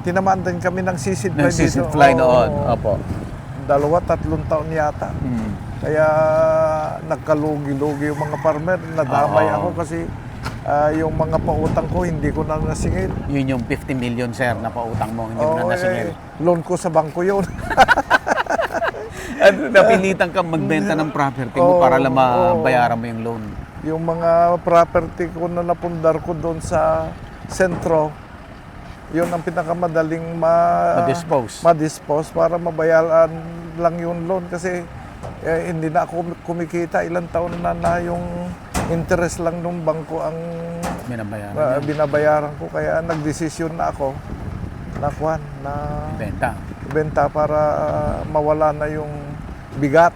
tinamaan din kami ng sisig Ng fly season dito. fly Oo, noon. Opo. 2-3 taon yata. Kaya nagkalugi-lugi yung mga farmer. Nadamay Oo. ako kasi yung mga pautang ko hindi ko na nasingil. Yun yung 50 million, sir, na pautang mo. Hindi mo Oo, na nasingil. loan ko sa bangko yun. At napilitan kang magbenta ng property mo para lang Oo. mabayaran mo yung loan. Yung mga property ko na napundar ko doon sa sentro, yun ang pinakamadaling ma-dispose para mabayaran lang yung loan kasi hindi na ako kumikita. Ilang taon na yung interest lang ng bangko ang Binabayaran. binabayaran ko. Kaya nagdesisyon na ako na benta para mawala na yung bigat.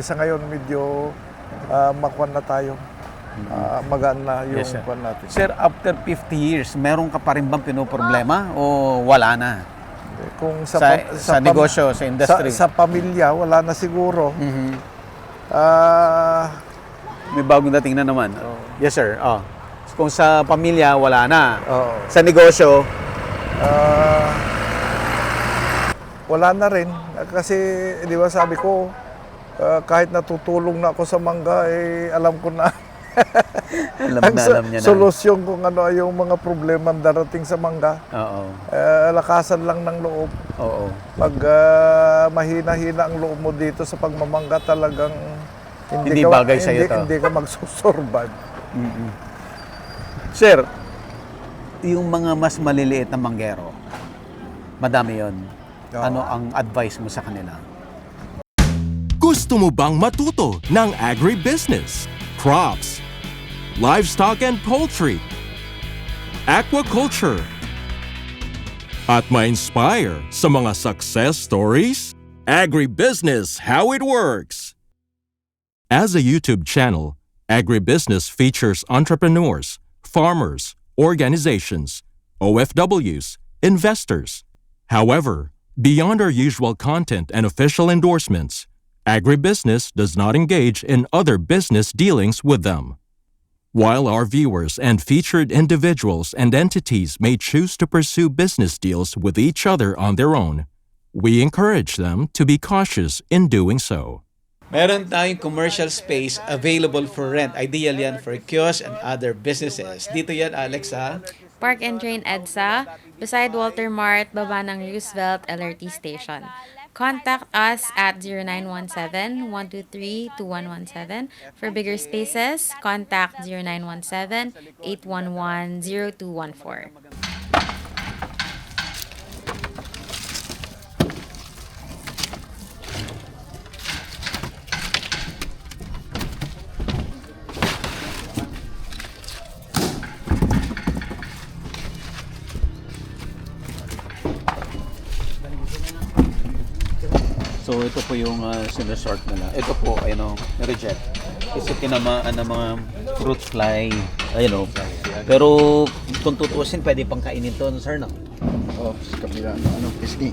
Sa ngayon medyo makuha na tayo. Magaan na yung Yes, sir. kuwan natin. Sir, after 50 years, meron ka pa rin bang pinoproblema o wala na? Kung Sa negosyo, sa industry? sa pamilya, wala na siguro. May bagong dating na naman. Yes, sir. Kung sa pamilya, wala na. Oo. Sa negosyo, Wala na rin. Kasi, di ba sabi ko, kahit natutulong na ako sa mangga, alam ko na alam niya na. solusyon kung ano yung mga problema darating sa mangga. Oo. Lakasan lang ng loob. Oo. Pag mahina-hina ang loob mo dito sa pagmamangga, talagang Hindi bagay sa'yo to. Hindi ka magsusurvive. Sir, yung mga mas maliliit na manggero, madami yon. Oo. Ano ang advice mo sa kanila? Gusto mo bang matuto ng agribusiness, crops, livestock and poultry, aquaculture, at ma-inspire sa mga success stories? Agribusiness How It Works! As a YouTube channel, Agribusiness features entrepreneurs, farmers, organizations, OFWs, investors. However, beyond our usual content and official endorsements, Agribusiness does not engage in other business dealings with them. While our viewers and featured individuals and entities may choose to pursue business deals with each other on their own, we encourage them to be cautious in doing so. Meron tayong commercial space available for rent. Ideal yan for kiosks and other businesses. Dito yan, Alex, ha? Park and Train EDSA, beside Walter Mart, baba ng Roosevelt LRT Station. Contact us at 0917-123-2117. For bigger spaces, contact 0917-811-0214. So ito po yung sinasort nila. Ito po, reject. Kasi tinamaan ng mga fruit fly. Pero kung tutuusin, pwede pang kainin to, sir, no? Sa kabila, pisngi.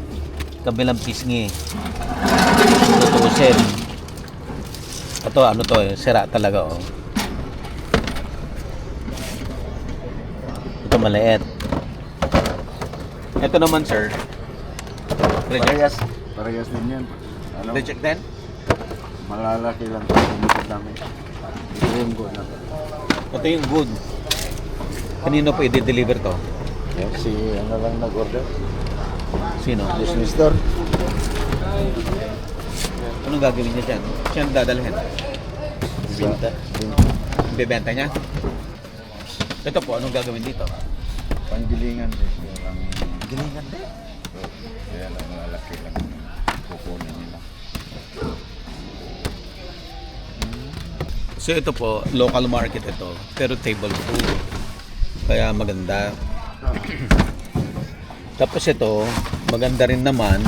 Kabilang pisngi. Kung tutuusin. Ito, sira talaga, Ito maliit. Ito naman, sir. Reject. Parehas din yan. Reject din? Malalaki lang kung dami. Ito yung good na. Ito yung good. Kanino po i-deliver to? Si lang nag-order. Sino? Business store. Anong gagawin niya dyan? Siya ang dadalhin. Benta. Bibenta niya? Ito po, anong gagawin dito? Panggilingan din. Gilingan din. Kaya lang malalaki lang kukunin nila. So ito po, local market ito. Pero table food. Kaya maganda. Tapos ito, maganda rin naman.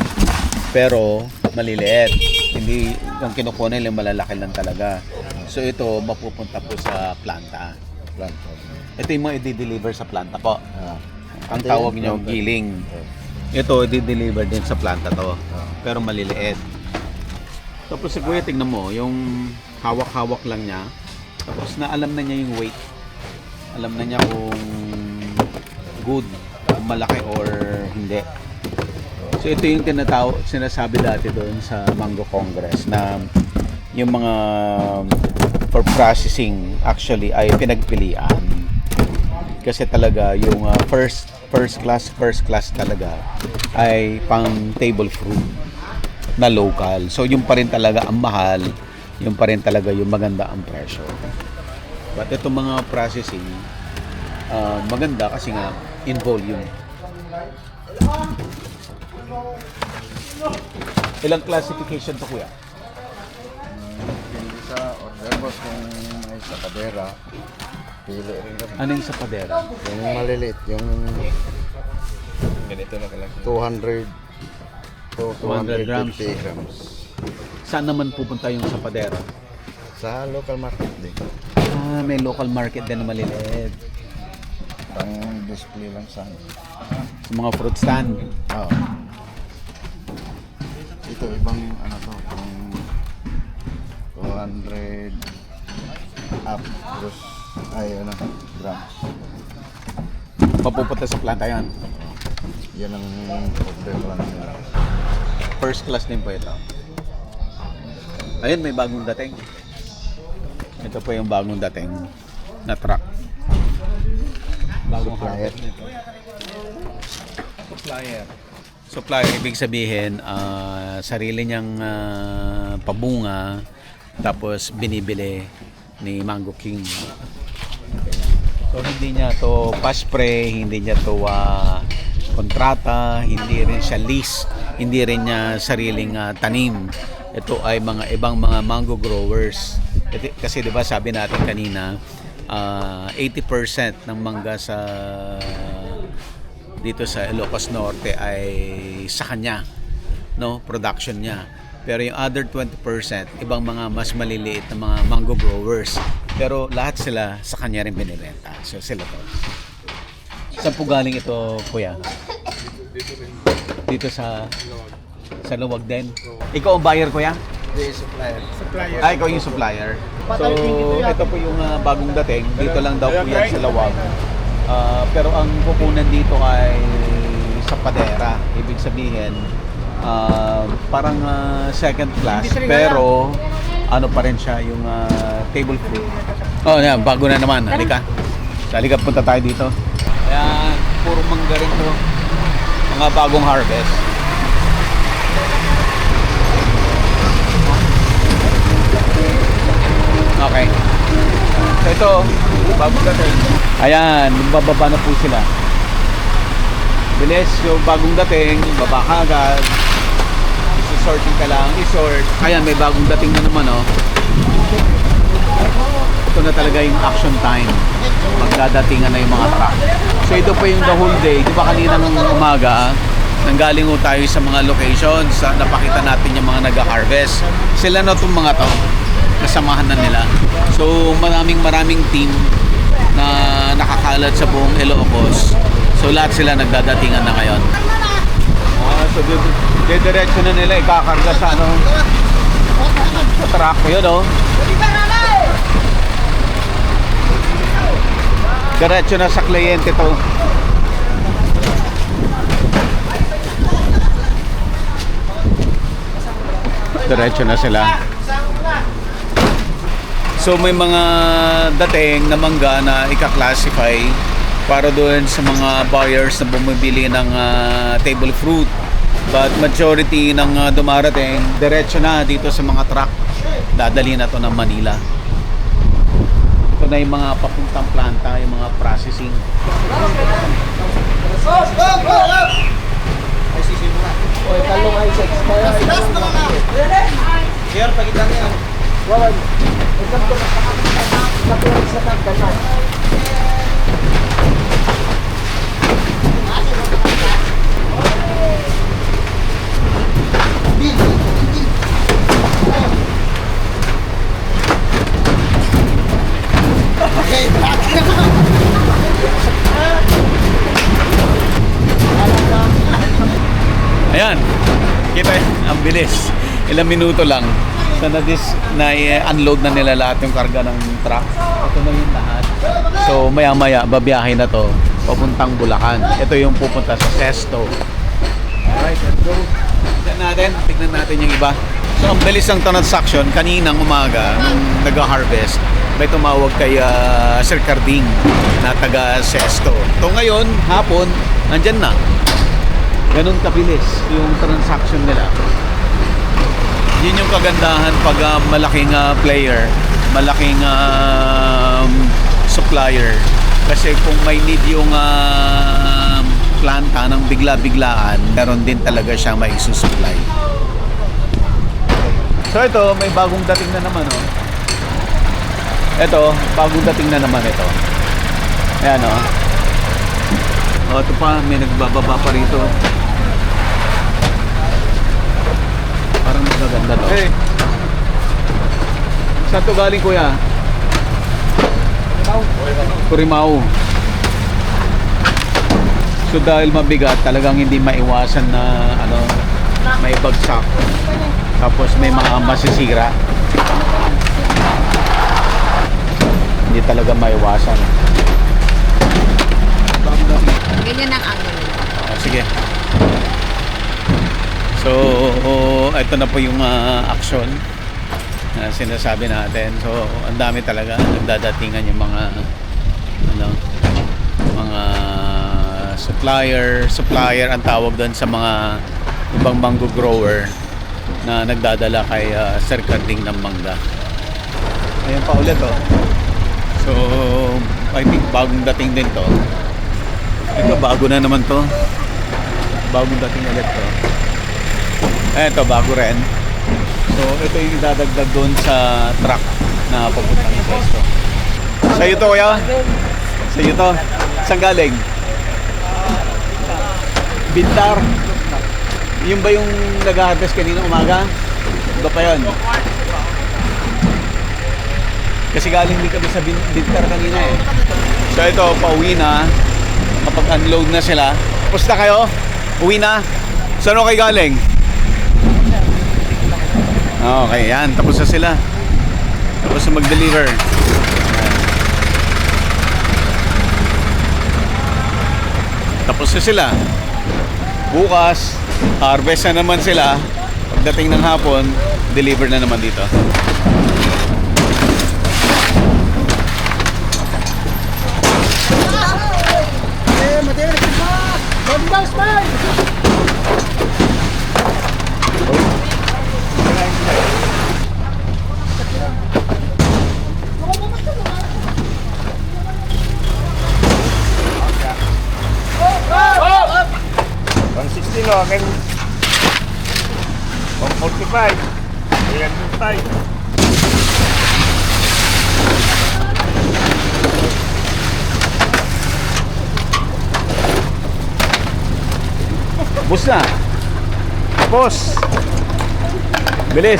Pero maliliit. Hindi, yung kinukunin nila malalaki lang talaga. So ito, mapupunta po sa planta. Ito yung mga i-deliver sa planta po. Ang tawag nyo, giling. Ito, i-deliver din sa planta to. Pero maliliit. Tapos si Kuya, tingnan mo, yung hawak-hawak lang niya. Tapos na alam na niya yung weight. Alam na niya kung good, kung malaki or hindi. So ito yung sinasabi dati doon sa Mango Congress na yung mga for processing actually ay pinagpilian. Kasi talaga yung first class talaga ay pang table fruit na local. So yung pa rin talaga ang mahal, yung pa rin talaga yung maganda ang presyo. But itong mga processing maganda kasi nga in volume. Ilang classification to, kuya? Hindi sa order boss kung may sa padera. Pili rin kami. Ano yung sa padera? Yung maliliit, yung Ganito na kalaki. 200 to 200 grams. 250 grams. Saan naman pupunta yung sa padera? Sa local market din. May local market din na maliliit. Pang display lang sa Sa mga fruit stand. Oo. Ito, ibang ano to, kung 200 up plus grams. Mapupunta sa planta yan. Yan ang order lang nila. First class din po ito. Ayun, may bagong dating. Ito po yung bagong dating na truck. Bagong Supplier. harvest nito. Supplier, ibig sabihin, sarili niyang pabunga, tapos binibili ni Mango King. So hindi niya to pa-spray, hindi niya to kontrata, hindi rin siya lease, hindi rin niya sariling tanim. Ito ay mga ibang mga mango growers. Kasi 'di ba sabi natin kanina, 80% ng mangga sa dito sa Ilocos Norte ay sa kanya, no, production niya. Pero yung other 20%, ibang mga mas maliliit na mga mango growers. Pero lahat sila sa kanya rin binibenta. So sila to. Saan po galing ito, kuya? Dito sa Luwag din. Ikaw ang buyer, kuya? Hindi, supplier. Ikaw yung supplier. So, ito po yung bagong dating. Dito lang daw po yan sa Lawag. Pero ang kukunan dito ay sa padera. Ibig sabihin, parang second class. Pero, ano pa rin siya, yung table fruit. Oh, yan, bago na naman. Halika. Halika, punta tayo dito. Ayan, puro mangga rin to. Mga bagong harvest. Okay. So ito, bagong dating. Ayan, bababa na po sila. Bilis, yung bagong dating, baba ka agad. Sorting ka lang, i-sort. Ayan, may bagong dating na naman, oh. Ito na talaga yung action time. Magdadatingan na yung mga truck. So ito pa yung the whole day. Di ba kanina ng umaga, nanggaling ho tayo sa mga locations, napakita natin yung mga nag-harvest. Sila na itong mga to. Kasamahan na nila. So maraming team na nakakalat sa buong Ilocos. So lahat sila nagdadatingan na ngayon. So diretso na nila ikakarga sa sa truck. Yun, oh. Diretso na sa kliyente to. Diretso na sila. So may mga dating na mangga na ika-classify para doon sa mga buyers na bumibili ng table fruit. But majority ng dumarating, diretso na dito sa mga truck. Dadali na to ng Manila. Ito na yung mga papuntang planta, yung mga processing. Ayan, kita ang bilis. Ilang minuto lang. So na-unload na nila lahat yung karga ng truck. Ito na yung lahat. So maya-maya, babiyahe na to papuntang Bulacan. Ito yung pupunta sa Sesto. Alright, let's go. Tignan natin yung iba. So ang bilis ng transaction, kaninang umaga nung nag-harvest, may tumawag kay Sir Carding na taga Sesto. So ngayon, hapon, andyan na. Ganun kabilis yung transaction nila. Yun yung kagandahan pag malaking player, malaking supplier. Kasi kung may need yung planta ng bigla-biglaan, meron din talaga siya may supply. So ito, may bagong dating na naman, oh. Ito, bagong dating na naman ito. Ayan, oh. Oh, ito pa, may nagbababa pa rito. Parang magaganda to. Hey. Saan to galing, kuya? Corimao. So dahil mabigat, talagang hindi maiwasan na may bagsak. Tapos may mga masisira. Hindi talaga maiwasan. Ganyan ang angle. Sige. So, ito na po yung action na sinasabi natin. So, ang dami talaga nagdadatingan yung mga mga supplier ang tawag doon sa mga ibang mango grower na nagdadala kay Sir Carding ng mangga. Ayan pa ulit, oh. So, I think bagong dating din to. Ito, bago na naman to. Bagong dating ulit to. Ito, bago rin. So, ito yung idadagdag doon sa truck na papuntang Sesto. Sa'yo to, kuya? Sa'yo to? Saan galing? Bintar. Yung ba yung nag-harvest kanina umaga? Iba pa yun? Kasi galing din kami sa Bintar kanina eh. So ito, pauwi na. Kapag unload na sila. Pusta kayo? Uwi na? Saan kayo galing? Okay, yan. Tapos na sila. Tapos na mag-deliver. Tapos na sila. Bukas, harvest na naman sila. Pagdating ng hapon, deliver na naman dito. Akin 145 305. Bus na. Tapos. Bilis.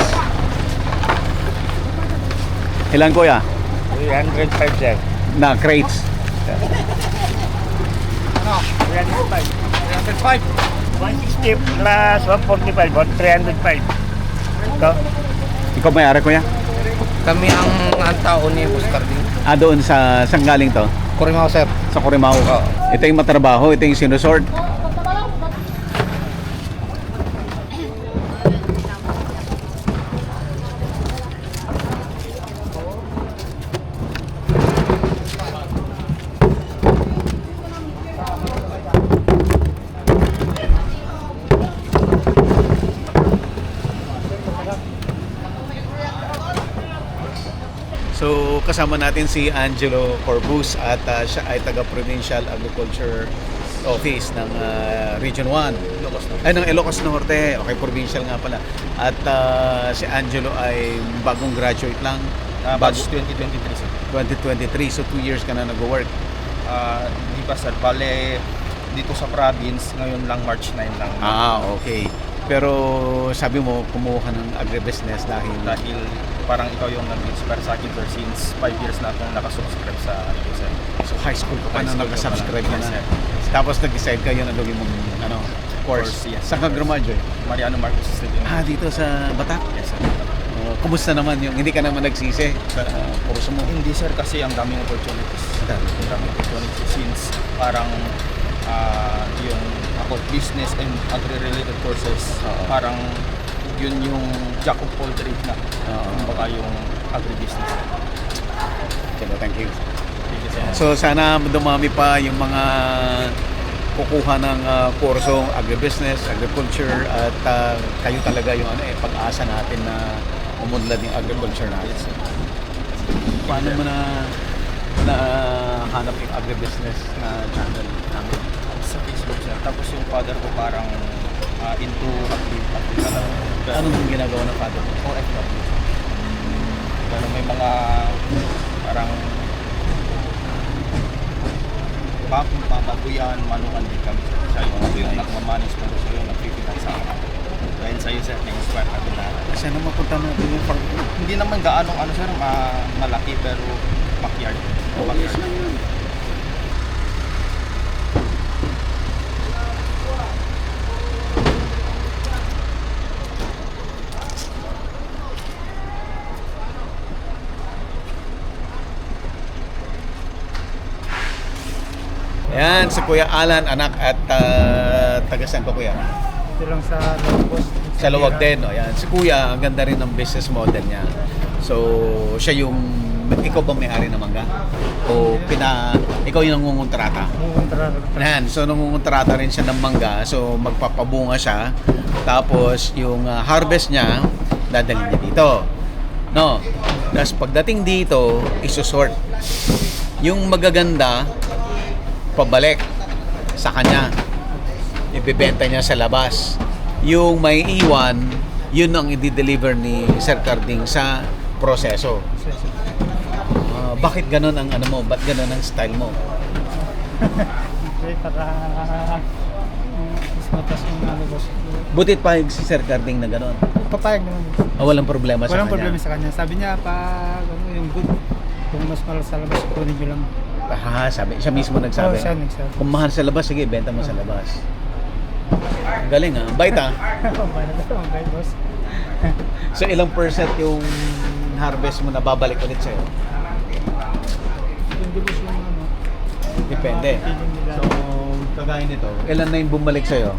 Ilan, kuya? 305, sir. Na crates. 305. 160 plus 145, 305. Ito. Ikaw may-ari, kuya? Kami ang tao ni Boss Carding. Doon sa saan galing to? Corimao, sir. Sa Corimao. Oo. Ito yung matrabaho, ito yung sinusort. So kasama natin si Angelo Corbus at siya ay taga-Provincial Agriculture Office ng Region 1. Ay, ng Ilocos Norte. Okay, provincial nga pala. At si Angelo ay bagong graduate lang. Batch 2023, sir. 2023. So 2 years ka na nag-work. Di ba, sir? Bale, dito sa province, ngayon lang March 9 lang. Okay. Pero sabi mo, kumuha ka ng agribusiness dahil Parang ikaw yung nag-inspire sa akin, sir, since 5 years na akong nakasubscribe sa sir. So high school ka pa High na school nakasubscribe ka ka pa na. na. Yes, Tapos nag-decide kayo na gawin mong course. Yes. Saan ka graduate? Mariano Marcos Stadium. Dito sa Batak? Yes, sir. Kumusta naman yung hindi ka naman nagsisi sa kurso mo? Hindi, sir, kasi ang daming opportunities. sir? Hirap opportunity since parang yung about business and agri-related courses, parang yun yung jack of all trades na. Baka yung agribusiness. Sige, thank you. Thank you so much. So sana dumami pa yung mga kukuha ng kurso agribusiness, agriculture at kayo talaga yung pag-asa natin na umunlad yung agriculture natin. Paano mo na hanap yung agribusiness na channel namin? Sa Facebook siya. Tapos yung father ko parang into agri talaga. Ano yung ginagawa ng father mo? OFW. Pero may mga parang babuyan, manukan din kami. Siya yung nagmamanage po siya yung nagpipinay sa akin. Dahil sa'yo sir, na-inspire kami na. Sana mapunta natin yung farm. Hindi naman gaanong ano sir, malaki pero backyard. Backyard. Yan, si Kuya Alan, anak at taga saan ka, Kuya? Ito lang sa Lobos. Sa Luwag din. O, yan. Si Kuya, ang ganda rin ng business model niya. So, siya yung, ikaw ba may-ari ng mangga? O ikaw yung nangungontrata? Yan, so nangungontrata rin siya ng mangga. So, magpapabunga siya. Tapos, yung harvest niya, dadalhin niya dito. No? Tapos, pagdating dito, isusort. Yung magaganda, pabalik sa kanya. Ibebenta niya sa labas. Yung may iwan, yun ang i-deliver ni Sir Carding sa proseso. Bakit ganun ang ano mo? Ba't ganun ang style mo? Para mas matas yung ano boss. Butit pa si Sir Carding na ganun. Papayag naman boss. Walang problema sa Walang kanya. problema sa kanya. Sabi niya pag ano, yung good, kung mas mahal sa labas, kunin niyo lang. Sabi, siya mismo nagsabi. Oo, siya nagsabi. Kung mahal sa labas, sige, benta mo sa labas. Galing ah. Bait ah. Okay, boss. So ilang percent yung harvest mo na babalik ulit sa'yo? Hindi boss yung ano. Depende. Feeling nila. So, kagaya nito, ilan na yung bumalik sa'yo?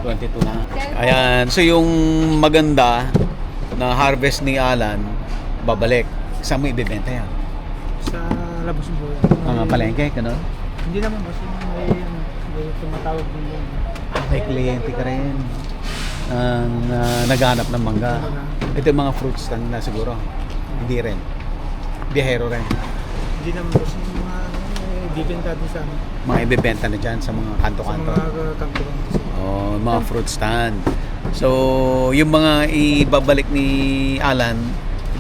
22 na. Ayan, so yung maganda na harvest ni Alan, babalik. Saan mo ibibenta yan? Sa labas ng buhay. Mga palengke, gano'n? Hindi naman boss, yung may tumatawag din yun. May kliyente ka rin ang naghanap ng mangga. Ito yung mga fruits stand na siguro. Hindi rin. Biyahero rin. Hindi naman boss, yung mga bibenta din sa amin. Mga ibibenta na dyan sa mga Sa kanto-kanto. mga kanto-kanto. Oh, mga fruit stand. So, yung mga ibabalik ni Alan,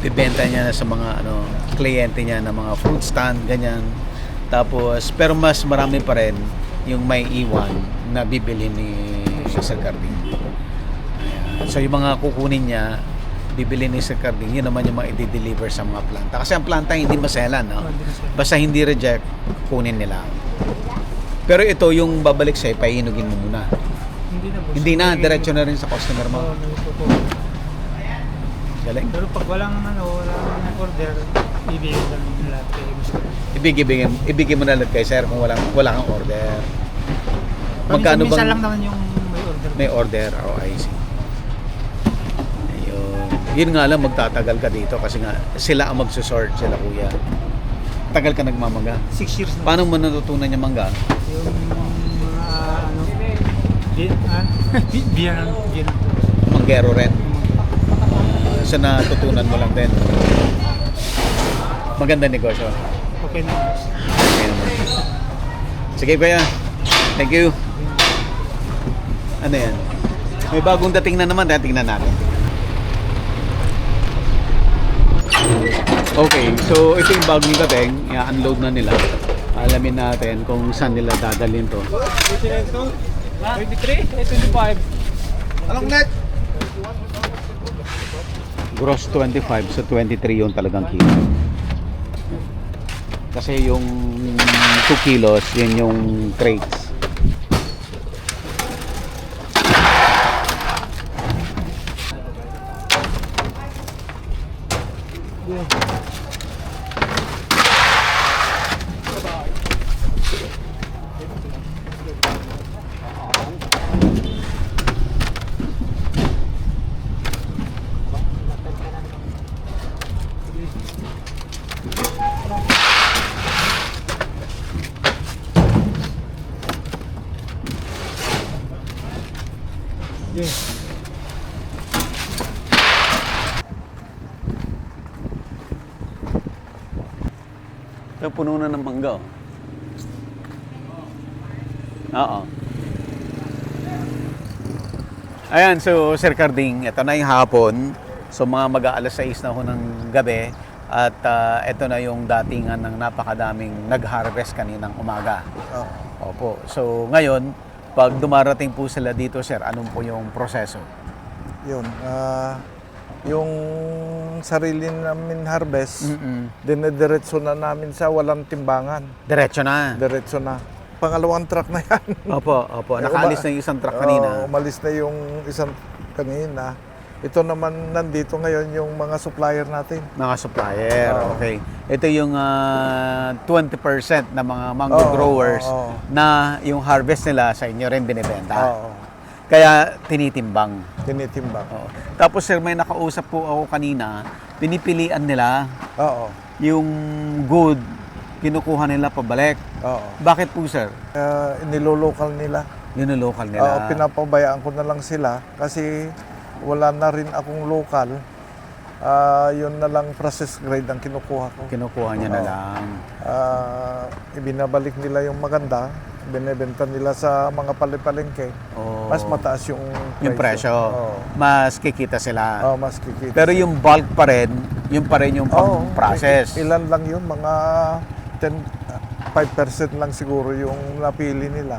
ibibenta niya sa mga kliyente niya na mga fruit stand, ganyan. Tapos, pero mas marami pa rin yung may iwan na bibili ni Sir Carding. Ayan. So, yung mga kukunin niya, bibili ni Sir Carding, yun naman yung mga i-deliver sa mga planta. Kasi ang planta hindi maselan, no? Basta hindi reject, kunin nila. Pero ito, yung babalik sa'yo, pahinugin mo muna. Hindi na boss. Hindi na, diretso na rin sa customer mo. Oo, nagtutupo. Galing. Pero pag walang order, ibigay lang nila kay gusto. Ibigay mo na lang kay sir kung wala kang order. Magkano Minsan bang lang naman yung may order. may order? Oh, I see. Ayun. Yun nga lang, magtatagal ka dito kasi nga sila ang magsusort, sila kuya. Tagal ka nagmamangga. 6 years na. Paano mo natutunan yung mangga? Yung mga biyan. Manggero rin. So natutunan mo lang din. Maganda negosyo. Okay na boss. Okay naman. Sige kuya. Thank you. Ano yan? May bagong dating na naman. Tingnan natin. Okay. So ito yung bagong dating. I-unload na nila. Alamin natin kung saan nila dadalhin to. 23? 25. Anong net? Gross 25, so 23 yung talagang kilo. Kasi yung 2 kilos, yun yung crates. Ito, puno na ng mangga. Oh. Oo. Ayan, so Sir Carding, ito na yung hapon. So mga mag-aalas 6 na ho ng gabi. At ito na yung datingan ng napakadaming nag-harvest kaninang umaga. Opo. So ngayon, pag dumarating po sila dito, sir, anong po yung proseso? Yun. Yung sarili namin harvest, dinediretso na namin sa walang timbangan. Diretso na. Diretso na. Pangalawang truck na yan. Opo, opo. Nakaalis na yung isang truck kanina. Umalis na yung isang kanina. Ito naman nandito ngayon yung mga supplier natin. Mga supplier, okay. Ito yung 20% na mga mango growers na yung harvest nila sa inyo rin binibenta. Kaya tinitimbang. Tinitimbang. Tapos sir, may nakausap po ako kanina, pinipilian nila yung good, kinukuha nila pabalik. Bakit po sir? Nilolokal nila. Yun ang local nila. Pinapabayaan ko na lang sila kasi wala na rin akong local. Yun na lang process grade ang kinukuha ko. Kinukuha niya na lang. Ibinabalik nila yung maganda, binebenta nila sa mga palengke. Mas mataas yung presyo. Mas kikita sila. Mas kikita. Pero yung bulk pa rin yung pang-process. Ilan lang yun, mga 5% lang siguro yung napili nila.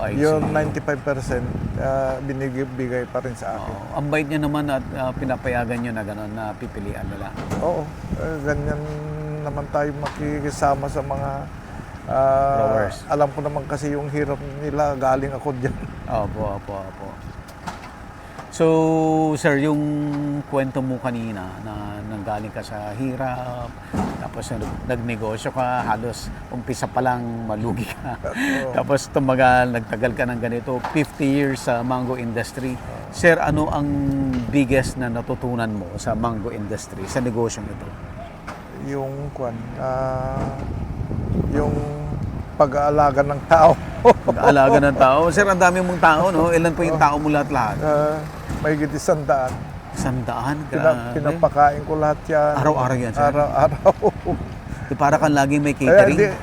I see. Yung 95% binibigay pa rin sa akin. Ang bait niya naman at pinapayagan niyo na gano'n na pipilian nila. Ganyan naman tayo makikisama sa mga growers. Alam ko naman kasi yung hirap nila, galing ako dyan. Opo. So, sir, yung kwento mo kanina na nanggaling ka sa hirap, tapos nagnegosyo ka, halos umpisa pa lang malugi ka. Tapos tumagal, nagtagal ka ng ganito, 50 years sa mango industry. Sir, ano ang biggest na natutunan mo sa mango industry, sa negosyong ito? Yung yung pag-aalaga ng tao. Pag-aalaga ng tao. Sir, ang dami mong tao, no? Ilan po yung tao mo lahat-lahat? May higit 100. 100? Grabe. Pinapakain ko lahat yan. Araw-araw yan, sir? Araw-araw. Para kang laging may catering?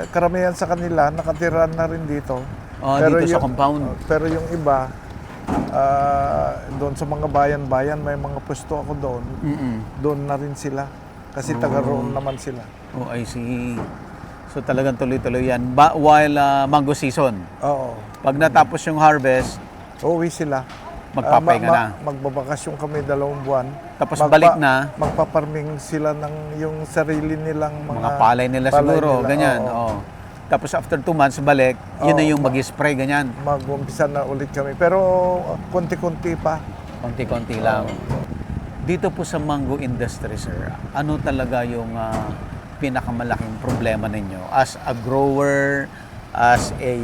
Karamihan sa kanila, nakatira na rin dito. Dito sa compound? Pero yung iba, doon sa mga bayan-bayan, may mga pwesto ako doon. Doon na rin sila. Kasi taga roon naman sila. I see. So talagang tuloy-tuloy yan. While mango season? Oo. Pag natapos yung harvest, uwi sila. Magpapahinga na. Magbabakasyon kami 2 buwan. Tapos balik na. Magpaparming sila ng yung sarili nilang mga palay nila siguro, nila. ganyan. Tapos after 2 months, balik, yun na yung mag-spray, ganyan. Mag-umpisa na ulit kami. Pero konti-konti pa. Konti-konti lang. Dito po sa mango industry, sir, ano talaga yung pinakamalaking problema ninyo? As a grower, as a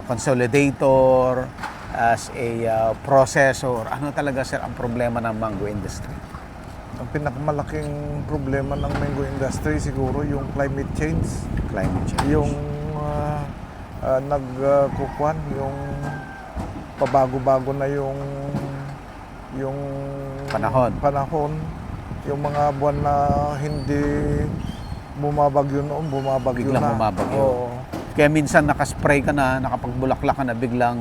consolidator, as a processor, ano talaga, sir, ang problema ng mango industry? Ang pinakamalaking problema ng mango industry siguro yung climate change. Climate change. Yung nagkukuhan, yung pabago-bago na yung panahon. Yung mga buwan na hindi bumabagyo noon, bumabagyo biglang na. Bumabagyo. Kaya minsan nakaspray ka na, nakapagbulaklak ka na, biglang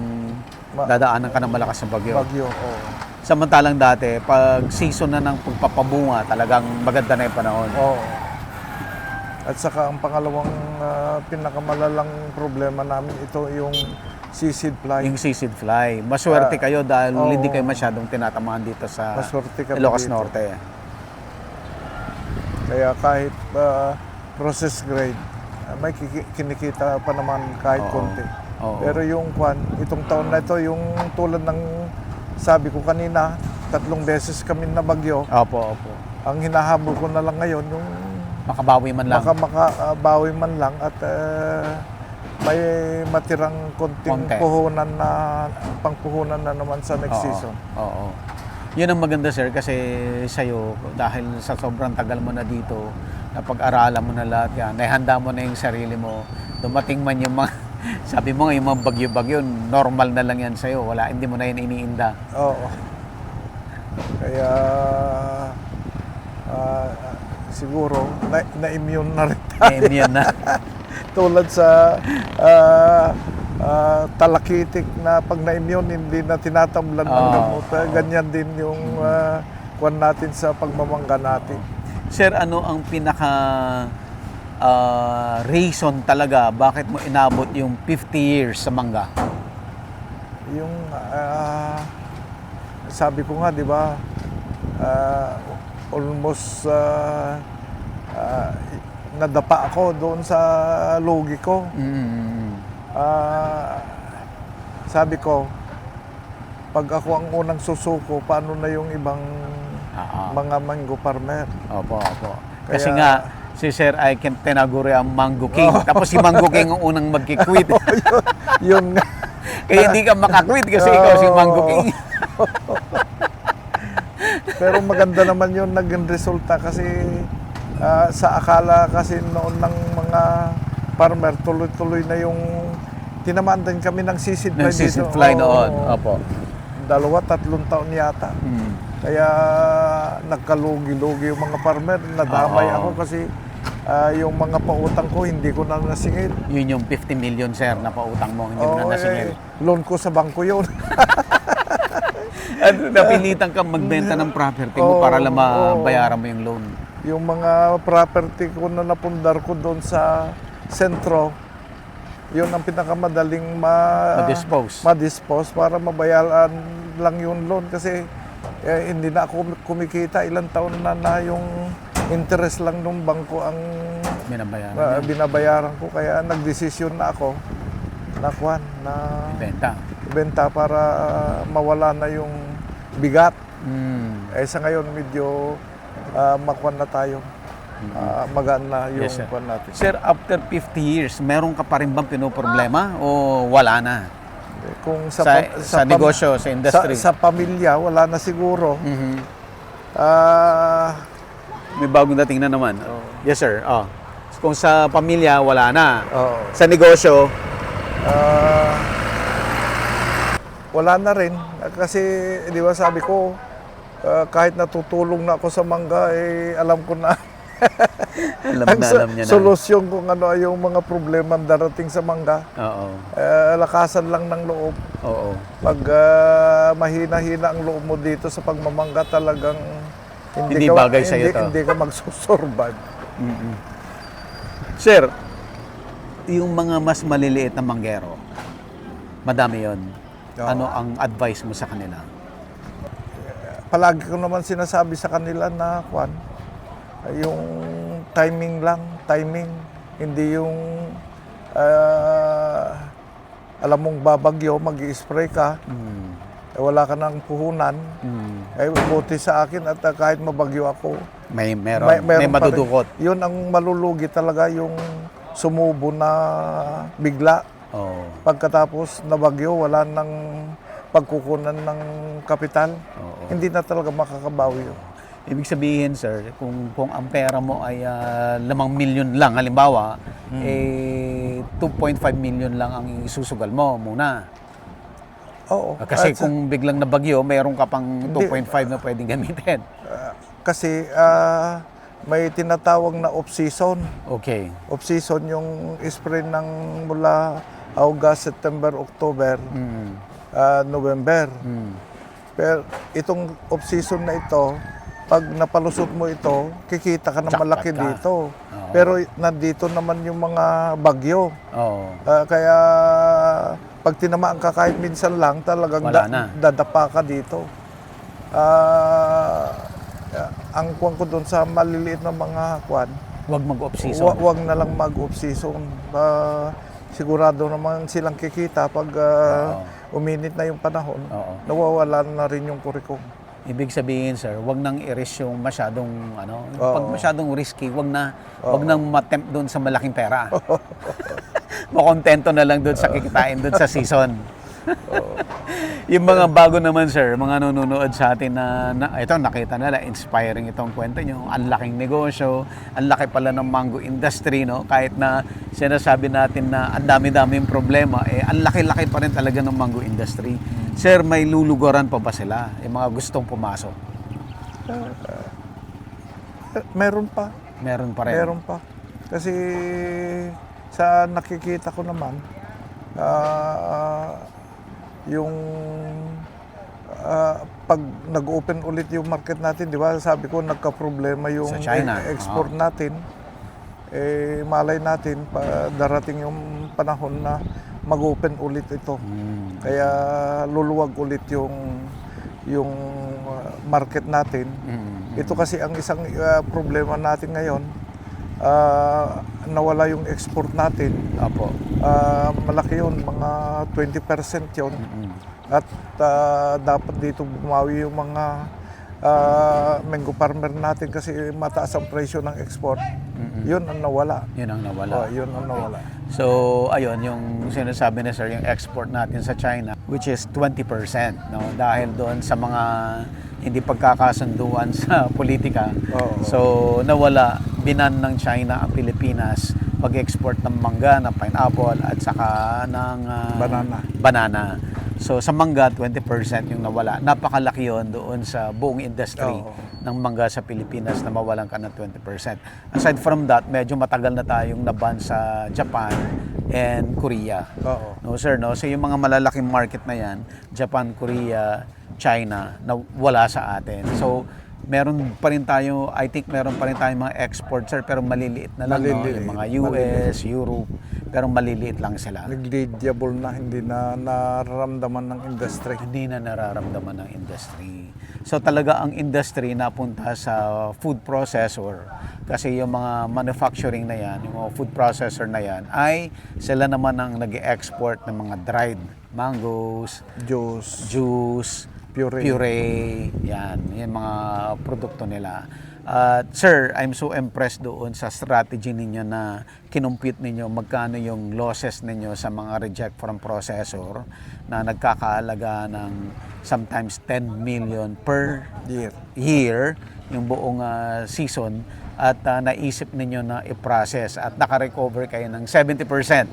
dadaanan ka ng malakas na bagyo. Samantalang dati, pag season na ng pagpapabunga, talagang maganda na yung panahon. At saka ang pangalawang pinakamalalang problema namin, ito yung seed fly. Yung seed fly. Maswerte kayo dahil hindi kayo masyadong tinatamaan dito sa Ilocos Norte. Kaya kahit process grade, may kinikita pa naman kahit konti. Pero yung itong taon na ito, yung tulad ng sabi ko kanina, 3 beses kami nabagyo. Opo. Ang hinahabol ko na lang ngayon, yung makabawi man lang. Makabawi man lang at may matirang konting puhunan na pangpuhunan na naman sa next season. Yun ang maganda, sir, kasi sa'yo, dahil sa sobrang tagal mo na dito, napag-aralan mo na lahat yan, naihanda mo na yung sarili mo, dumating man yung mga Sabi mo nga, yung mga bagyo-bagyo, normal na lang yan sa'yo. Wala, hindi mo na yan iniinda. Oo. Kaya siguro na-immune na rin tayo. Yan na. Tulad sa talakitik na pag na-immune, hindi na tinatamlan ng gamot. Ganyan din yung kwan natin sa pagmamangga natin. Sir, ano ang pinaka reason talaga bakit mo inabot yung 50 years sa mangga? Yung sabi ko nga, di ba, almost nadapa ako doon sa lugi ko. Sabi ko, pag ako ang unang susuko, paano na yung ibang mga mango farmer? Opo. Kasi Kaya- nga, si Sir ay tinaguri ang Mango King. Tapos si Mango King ang unang magkikwit. Yun nga. Kaya hindi ka makakwit kasi ikaw si Mango King. Pero maganda naman yun naging resulta kasi sa akala kasi noon ng mga farmer, tuloy-tuloy na yung tinamaan din kami ng seaweed fly Nag-season dito. fly Oo. noon. Opo. 2-3 taon yata. Kaya nagkalugi-lugi yung mga farmer. Nadamay Oo. ako kasi yung mga pautang ko hindi ko na nasingil. Yun yung 50 million, Sir, na pautang mo. Hindi mo Oo, na nasingil. loan ko sa bangko yun. At napilitan kang magbenta ng property mo para lang mabayaran mo yung loan. Yung mga property ko na napundar ko doon sa sentro, yun ang pinakamadaling ma-dispose para mabayaran lang yung loan kasi hindi na ako kumikita. Ilang taon na yung interest lang ng bangko ang binabayaran ko. Kaya nagdesisyon na ako na benta para mawala na yung bigat. Sa ngayon medyo makuan na tayo. Magaan na yung Yes, sir. kuan natin. Sir, after 50 years, meron ka pa rin bang pinoproblema o wala na? Kung Sa negosyo, sa industry? sa pamilya, wala na siguro. May bagong dating na naman. Yes, sir. Kung sa pamilya, wala na. Oo. Sa negosyo, Wala na rin. Kasi, di ba sabi ko, kahit natutulong na ako sa mangga, alam ko na alam niya na. solusyon kung ano yung mga problema darating sa mangga. Oo. Lakasan lang ng loob. Oo. Pag mahina-hina ang loob mo dito sa pagmamangga, talagang Hindi bagay sa'yo to. Hindi ka magsusurvive. Sir, yung mga mas maliliit na manggero, madami yon. Oo. Ano ang advice mo sa kanila? Palagi ko naman sinasabi sa kanila na yung timing lang, hindi yung alam mong babagyo, mag-i-spray ka, wala ka ng puhunan, buti sa akin at kahit mabagyo ako, May meron pa rin. madudukot. Yun ang malulugi talaga, yung sumubo na bigla. Oo. Pagkatapos nabagyo, wala nang pagkukunan ng kapital. Oo. Hindi na talaga makakabawi yun. Ibig sabihin, sir, kung ang pera mo ay 5 million lang, halimbawa, 2.5 million lang ang isusugal mo muna. Oo. Kasi kung biglang nabagyo, mayroon ka pang 2.5 na pwedeng gamitin. Kasi may tinatawag na off-season. Okay. Off-season yung spray ng mula August, September, October, November. Pero itong off-season na ito, pag napalusot mo ito, kikita ka ng Jackpot malaki ka. dito. Oo. Pero nandito naman yung mga bagyo. Oo. Kaya pag tinamaan ka kahit minsan lang, talagang Wala na. dadapa ka dito. Ang kuwan ko doon sa maliliit na mga kuwan, Huwag mag-off-season. wag na lang mag-off-season. Sigurado naman silang kikita pag uminit na yung panahon, Oo. nawawala na rin yung kurikong. Ibig sabihin, sir, wag nang i-risk yung masyadong Oo. pag masyadong risky, wag nang ma-tempt doon sa malaking pera. Makontento na lang doon sa kikitain doon sa season. Yung mga bago naman, sir, mga nanonood sa atin na ito, nakita nila, inspiring itong kwento nyo. Ang laking negosyo, ang laki pala ng mango industry, no? Kahit na sinasabi natin na ang dami-daming problema, ang laki-laki pa rin talaga ng mango industry. Sir, may luluguran pa ba sila? Yung mga gustong pumasok? Meron pa. Meron pa rin. Meron pa. Kasi sa nakikita ko naman, yung pag nag-open ulit yung market natin, di ba? Sabi ko, nagka-problema yung Sa China. export natin. Malay natin, darating yung panahon na mag-open ulit ito. Kaya luluwag ulit yung market natin. Ito kasi ang isang problema natin ngayon, nawala yung export natin. Apo. Malaki yun, mga 20% yun. At dapat dito bumawi yung mga mango farmer natin kasi mataas ang presyo ng export. Yun ang nawala. Yun ang nawala. Yun ang nawala. So, ayun, yung sinasabi na sir, yung export natin sa China, which is 20%, no? Dahil doon sa mga hindi pagkakasunduan sa politika. So, nawala, binan ng China ang Pilipinas pag-export ng mangga, ng pineapple, at saka ng banana. So, sa mangga, 20% yung nawala. Napakalaki yun doon sa buong industry ng mangga sa Pilipinas na mawalan ka ng 20%. Aside from that, medyo matagal na tayong naban sa Japan and Korea. No, sir, no? So, yung mga malalaking market na yan, Japan, Korea, China, na wala sa atin. So, meron pa rin tayo, I think meron pa rin tayong mga export, sir, pero maliliit na lang, no? Yung mga US, Europe, pero maliliit lang sila. Negligible na, hindi na nararamdaman ng industry. Hindi na nararamdaman ng industry. So talaga ang industry napunta sa food processor kasi yung mga manufacturing na yan, yung mga food processor na yan, ay sila naman ang nag-export ng mga dried mangoes, juice, puree, yan mga produkto nila. Sir, I'm so impressed doon sa strategy ninyo na kinumpute ninyo magkano yung losses ninyo sa mga reject from processor na nagkakaalaga ng sometimes 10 million per year yung buong season at naisip ninyo na i-process at naka-recover kayo ng 70%.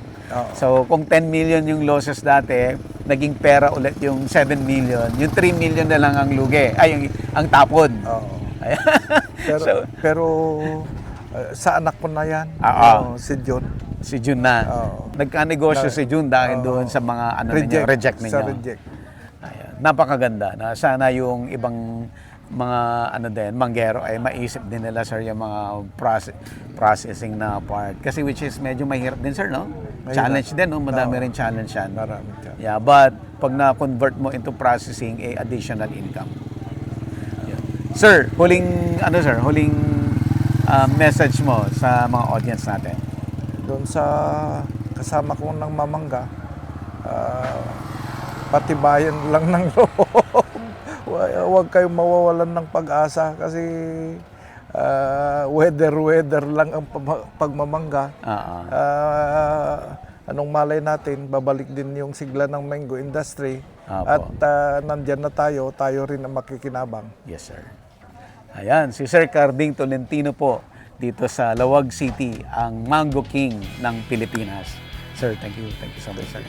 So kung 10 million yung losses dati, naging pera ulit yung 7 million, yung 3 million na lang ang lugi, ay ang tapon. Pero sa anak ko na yan, si Jun. Si Jun na. Nagka-negosyo si Jun dahil doon sa mga reject ninyo. Sa reject. Ayan. Napakaganda na sana yung ibang mga manggero ay maisip din nila, sir, yung mga processing na part. Kasi which is medyo mahirap din, sir, no? Challenge din, no? Madami rin challenge yan. Yeah, but pag na-convert mo into processing, additional income. Sir, huling message mo sa mga audience natin. Doon sa kasama kong nang mamangga, patibayan lang ng loob. Huwag kayong mawawalan ng pag-asa kasi weather lang ang pagmamangga. Anong malay natin, babalik din yung sigla ng mango industry. At nandyan na tayo rin ang makikinabang. Yes, sir. Ayan, si Sir Carding Tolentino po dito sa Lawag City, ang Mango King ng Pilipinas. Sir, thank you so much, sir.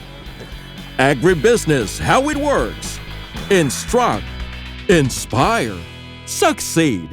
Agribusiness, how it works. Instruct, inspire, succeed.